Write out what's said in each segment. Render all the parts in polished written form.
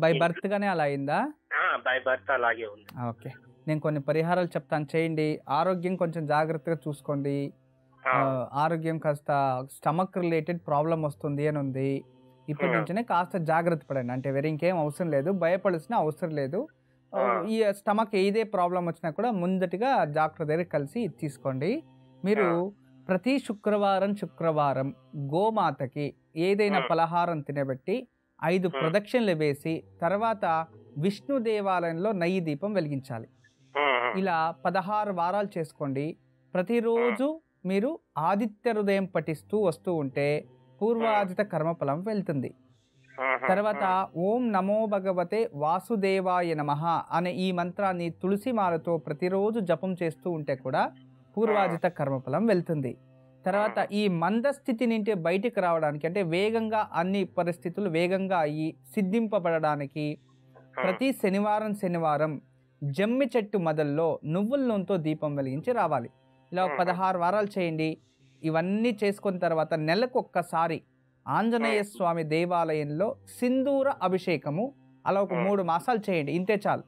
By బర్త్‌గానే అలా అయిందా? By birth అలాగే ఉంది. ఓకే. నేను కొన్ని పరిహారాలు చెప్తాను చేయండి. ఆరోగ్యం కొంచెం జాగ్రత్తగా చూసుకోండి. ఆ! ఆరోగ్యం కాస్త స్టమక్ రిలేటెడ్ ప్రాబ్లమ్ వస్తుంది అని ఉంది. ఇప్పటి హ్మ్. నుంచినే కాస్త జాగ్రత్త పడండి. అంటే వేరే ఇంకేం అవసరం లేదు. భయపడాల్సిన అవసరం లేదు. ఆ! ఈ స్టమక్ ఏదే ప్రాబ్లమ్ వచ్చినా కూడా ముందటిగా డాక్టర్ దగ్గరికి కలిసి ఇది తీసుకోండి. మీరు ఆ! ప్రతి శుక్రవారం గోమాతకి ఏదైనా హ్మ్. పలహారం తినబెట్టి 5 హ్మ్. ప్రదక్షిణలు వేసి తర్వాత విష్ణు దేవాలయంలో నెయ్యి దీపం వెలిగించాలి. హ్మ్. హ్మ్. ఇలా 16 వారాలు చేసుకోండి. హ్మ్. ప్రతిరోజు మీరు ఆదిత్య హృదయం పఠిస్తూ వస్తూ ఉంటే హ్మ్. పూర్వాజిత కర్మఫలం వెళ్తుంది. హుహు. తర్వాత హ్మ్. ఓం నమో భగవతే వాసుదేవాయ నమః అనే ఈ మంత్రాన్ని తులసి మాలతో ప్రతిరోజు జపం చేస్తూ ఉంటే కూడా హ్మ్. పూర్వాజిత కర్మఫలం వెళ్తుంది. తర్వాత హుహు. ఈ మందస్థితి నుండి బయటికి రావడానికి అంటే వేగంగా అన్ని పరిస్థితులు వేగంగా అయ్యి సిద్ధింపబడడానికి హ్మ్. ప్రతి శనివారం జమ్మి చెట్టు మొదల్లో నువ్వుల నూనెతో దీపం వెలిగించి రావాలి. ఇలా ఒక హుహు. 16 వారాలు చేయండి. ఇవన్నీ చేసుకున్న తర్వాత నెలకొక్కసారి ఆంజనేయ హ్మ్. స్వామి దేవాలయంలో సింధూర అభిషేకము అలా ఒక హ్మ్. 3 మాసాలు చేయండి. ఇంతే చాలు.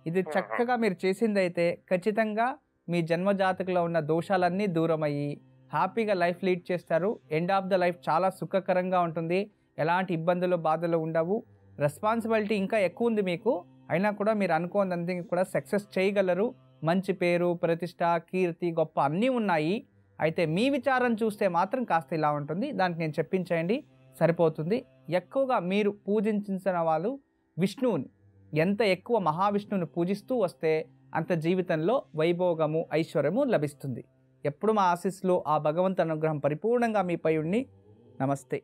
ఇది హుహు. చక్కగా మీరు చేసిందైతే ఖచ్చితంగా మీ జన్మ జాతకంలో ఉన్న దోషాలన్నీ దూరమయ్యి హ్యాపీగా లైఫ్ లీడ్ చేస్తారు. ఎండ్ ఆఫ్ ద లైఫ్ చాలా సుఖకరంగా ఉంటుంది. ఎలాంటి ఇబ్బందులు, బాధలు ఉండవు. రెస్పాన్సిబిలిటీ ఇంకా ఎక్కువుంది మీకు. అయినా కూడా మీరు అనుకోనిదంతా కూడా సక్సెస్ చేయగలరు. మంచి పేరు, ప్రతిష్ట, కీర్తి, గొప్ప అన్నీ ఉన్నాయి. అయితే మీ విచారం చూస్తే మాత్రం కాస్త ఇలా ఉంటుంది. దానికి నేను చెప్పించేయండి సరిపోతుంది. ఎక్కువగా మీరు పూజించిన వాళ్ళు విష్ణువుని. ఎంత ఎక్కువ మహావిష్ణువుని పూజిస్తూ వస్తే అంత జీవితంలో వైభోగము, ఐశ్వర్యము లభిస్తుంది. ఎప్పుడు మా ఆశీస్సులు, ఆ భగవంతుని అనుగ్రహం పరిపూర్ణంగా మీపై ఉండి నమస్తే.